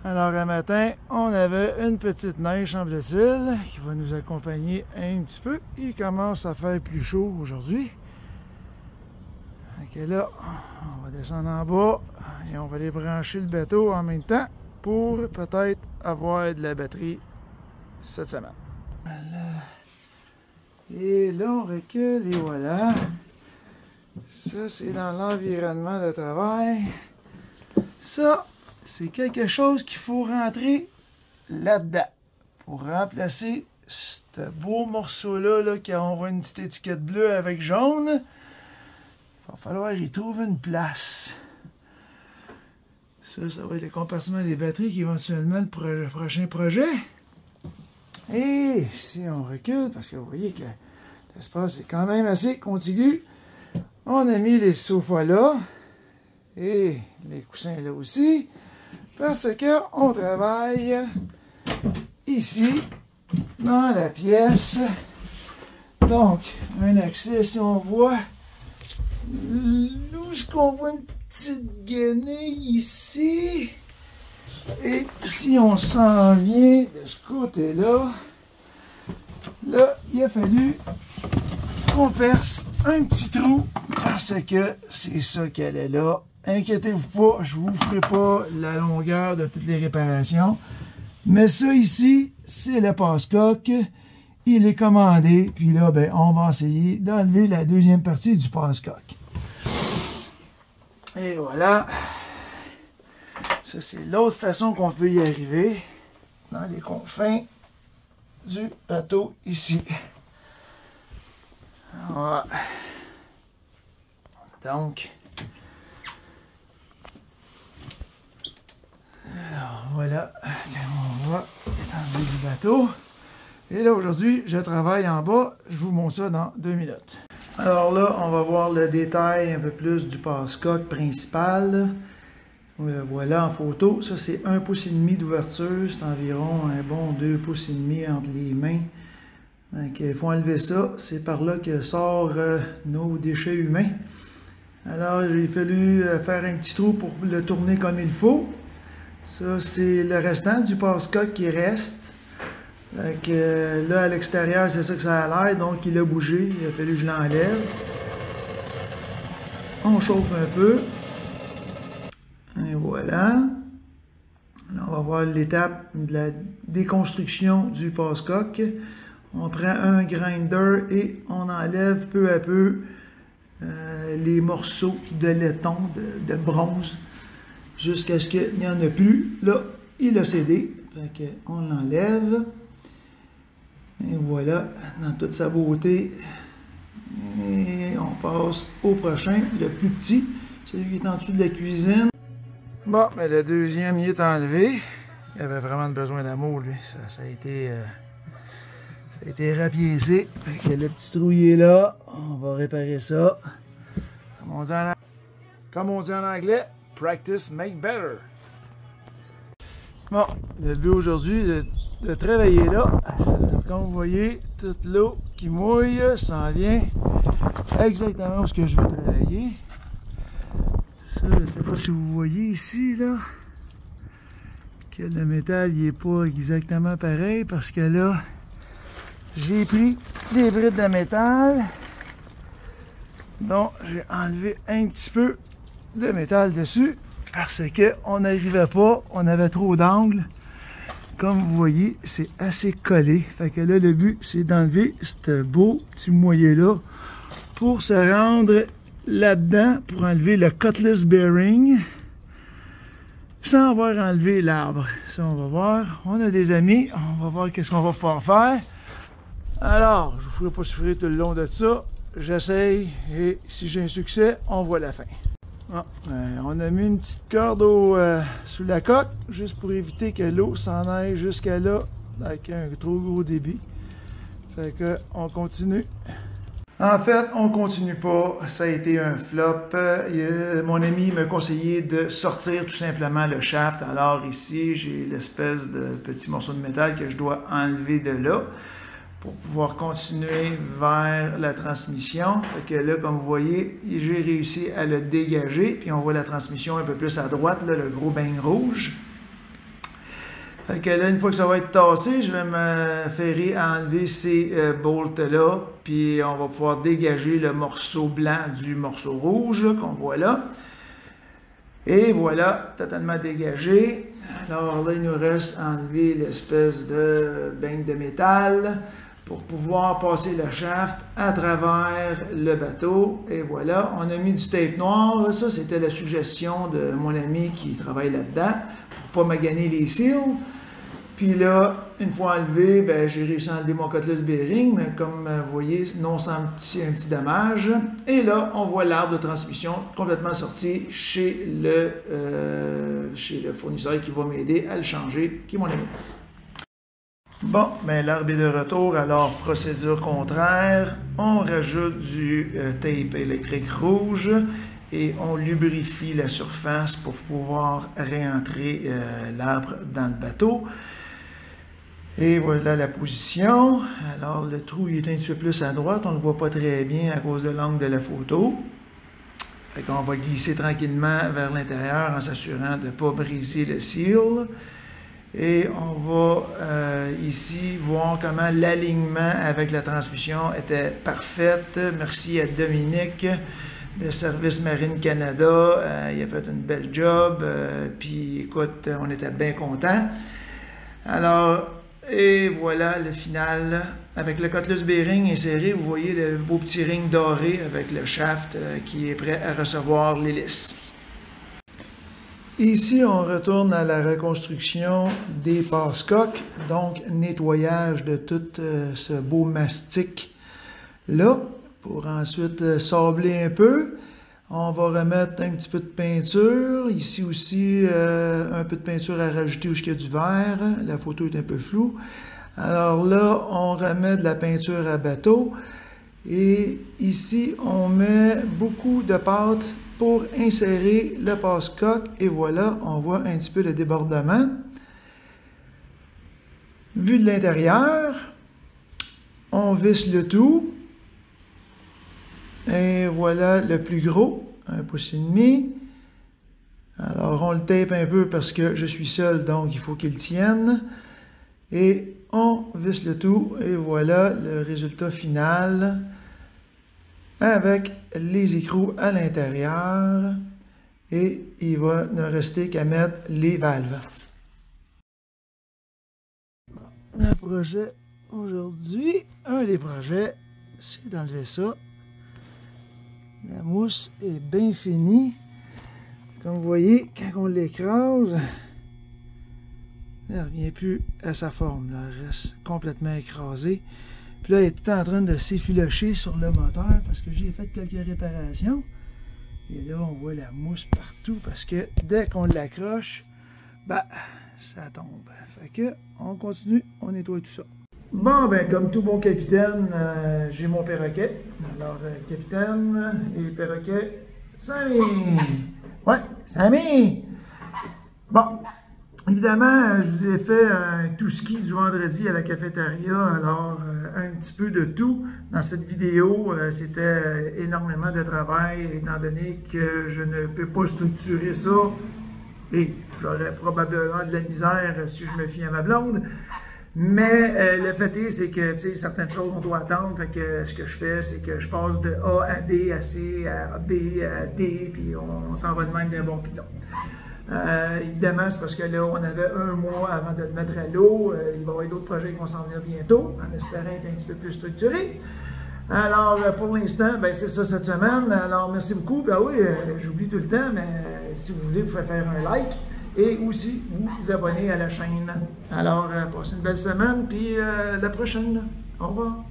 Alors, un matin, on avait une petite neige, semble-t-il, qui va nous accompagner un petit peu. Il commence à faire plus chaud aujourd'hui. Donc là, on va descendre en bas et on va aller brancher le bateau en même temps pour peut-être avoir de la batterie cette semaine. Voilà. Et là, on recule et voilà. Ça, c'est dans l'environnement de travail. Ça, c'est quelque chose qu'il faut rentrer là-dedans pour remplacer ce beau morceau-là là, qui envoie une petite étiquette bleue avec jaune. Il va falloir y trouver une place. Ça va être le compartiment des batteries qui est éventuellement le prochain projet. Et si on recule, parce que vous voyez que l'espace est quand même assez contigu, on a mis les sofas là et les coussins là aussi. Parce qu'on travaille ici, dans la pièce. Donc, un accès, si on voit, où est-ce qu'on voit une petite guenille ici? Et si on s'en vient de ce côté-là, là, il a fallu qu'on perce un petit trou parce que c'est ça qu'elle est là. Inquiétez-vous pas, je vous ferai pas la longueur de toutes les réparations. Mais ça ici, c'est le passe-coque. Il est commandé. Puis là, ben, on va essayer d'enlever la deuxième partie du passe-coque. Et voilà. Ça, c'est l'autre façon qu'on peut y arriver. Dans les confins du bateau ici. Voilà. Donc... alors voilà, on va étendre du bateau. Et là aujourd'hui, je travaille en bas. Je vous montre ça dans 2 minutes. Alors là, on va voir le détail un peu plus du passe-coque principal. Voilà en photo. Ça, c'est 1,5 pouce d'ouverture. C'est environ un bon 2,5 pouces entre les mains. Donc, il faut enlever ça. C'est par là que sortent nos déchets humains. Alors, il a fallu faire un petit trou pour le tourner comme il faut. Ça, c'est le restant du passe-coque qui reste. Donc, là, à l'extérieur, c'est ça que ça a l'air. Donc, il a bougé. Il a fallu que je l'enlève. On chauffe un peu. Et voilà. Là, on va voir l'étape de la déconstruction du passe-coque. On prend un grinder et on enlève peu à peu les morceaux de laiton, de bronze, jusqu'à ce qu'il n'y en a plus. Là, il a cédé. Fait qu'on l'enlève. Et voilà, dans toute sa beauté. Et on passe au prochain, le plus petit, celui qui est en dessous de la cuisine. Bon, mais le deuxième, il est enlevé. Il avait vraiment besoin d'amour, lui. Ça a été rapiécé. Fait que le petit trou, il est là. On va réparer ça. Comme on dit en anglais, practice make better. Bon, le but aujourd'hui de travailler là. Comme vous voyez, toute l'eau qui mouille s'en vient exactement où ce que je veux travailler. Ça, je ne sais pas si vous voyez ici, là, que le métal n'est pas exactement pareil parce que là, j'ai pris des brides de métal. Donc, j'ai enlevé un petit peu de métal dessus parce qu'on n'arrivait pas, on avait trop d'angles. Comme vous voyez, c'est assez collé. Fait que là, le but, c'est d'enlever ce beau petit moyen-là pour se rendre là-dedans, pour enlever le cutlass bearing, sans avoir enlevé l'arbre. Ça, on va voir. On a des amis, on va voir qu'est-ce qu'on va pouvoir faire. Alors, je ne vous ferai pas souffrir tout le long de ça. J'essaye et si j'ai un succès, on voit la fin. Ah, on a mis une petite corde sous la coque, juste pour éviter que l'eau s'en aille jusqu'à là, avec un trop gros débit. Fait que, on continue. En fait, on continue pas. Ça a été un flop. Mon ami m'a conseillé de sortir tout simplement le shaft. Alors ici, j'ai l'espèce de petit morceau de métal que je dois enlever de là pour pouvoir continuer vers la transmission. Fait que là, comme vous voyez, j'ai réussi à le dégager. Puis on voit la transmission un peu plus à droite, là, le gros beigne rouge. Fait que là, une fois que ça va être tassé, je vais me faire enlever ces bolts-là, puis on va pouvoir dégager le morceau blanc du morceau rouge qu'on voit là. Et voilà, totalement dégagé. Alors là, il nous reste à enlever l'espèce de beigne de métal pour pouvoir passer le shaft à travers le bateau. Et voilà, on a mis du tape noir. Ça, c'était la suggestion de mon ami qui travaille là-dedans pour pas maganer les cils. Puis là, une fois enlevé, ben, j'ai réussi à enlever mon cutlass bearing, mais comme vous voyez, non sans un petit dommage. Et là, on voit l'arbre de transmission complètement sorti chez le fournisseur qui va m'aider à le changer, qui est mon ami. Bon, ben l'arbre est de retour, alors procédure contraire, on rajoute du tape électrique rouge et on lubrifie la surface pour pouvoir réentrer l'arbre dans le bateau. Et voilà la position. Alors le trou il est un petit peu plus à droite, on ne le voit pas très bien à cause de l'angle de la photo. Fait qu'on va glisser tranquillement vers l'intérieur en s'assurant de ne pas briser le seal. Et on va ici voir comment l'alignement avec la transmission était parfaite. Merci à Dominique de Service Marine Canada. Il a fait une belle job. Puis écoute, on était bien contents. Alors, et voilà le final. Avec le cutlass bearing inséré, vous voyez le beau petit ring doré avec le shaft qui est prêt à recevoir l'hélice. Ici, on retourne à la reconstruction des passe-coques, donc nettoyage de tout ce beau mastic-là, pour ensuite sabler un peu. On va remettre un petit peu de peinture. Ici aussi, un peu de peinture à rajouter où il y a du vert. La photo est un peu floue. Alors là, on remet de la peinture à bateau. Et ici, on met beaucoup de pâte pour insérer le passe-coque. Et voilà, on voit un petit peu le débordement. Vue de l'intérieur, on visse le tout. Et voilà le plus gros, 1,5 pouce. Alors, on le tape un peu parce que je suis seul, donc il faut qu'il tienne. Et on visse le tout. Et voilà le résultat final avec les écrous à l'intérieur. Et il va ne rester qu'à mettre les valves. Le projet aujourd'hui, un des projets, c'est d'enlever ça. La mousse est bien finie. Comme vous voyez, quand on l'écrase, elle ne revient plus à sa forme. Là. Elle reste complètement écrasée. Puis là, elle est tout en train de s'effilocher sur le moteur parce que j'ai fait quelques réparations. Et là, on voit la mousse partout parce que dès qu'on l'accroche, bah, ça tombe. Fait que, on continue, on nettoie tout ça. Bon, ben, comme tout bon capitaine, j'ai mon perroquet. Alors, capitaine et perroquet, Sammy! Ouais, Sammy! Bon, évidemment, je vous ai fait un tout-ski du vendredi à la cafétéria. Alors, un petit peu de tout dans cette vidéo. C'était énormément de travail, étant donné que je ne peux pas structurer ça. Et j'aurais probablement de la misère si je me fie à ma blonde. Mais le fait est, c'est que certaines choses, on doit attendre. Fait que ce que je fais, c'est que je passe de A à B à C à B à D, puis on s'en va de même d'un bon pilon. Évidemment, c'est parce que là, on avait un mois avant de le mettre à l'eau. Il va y avoir d'autres projets qui vont s'en venir bientôt, en espérant être un petit peu plus structuré. Alors, pour l'instant, ben, c'est ça cette semaine. Alors, merci beaucoup. Ben oui, j'oublie tout le temps, mais si vous voulez, vous pouvez faire un like. Et aussi vous abonner à la chaîne. Alors, passez une belle semaine, puis la prochaine. Au revoir.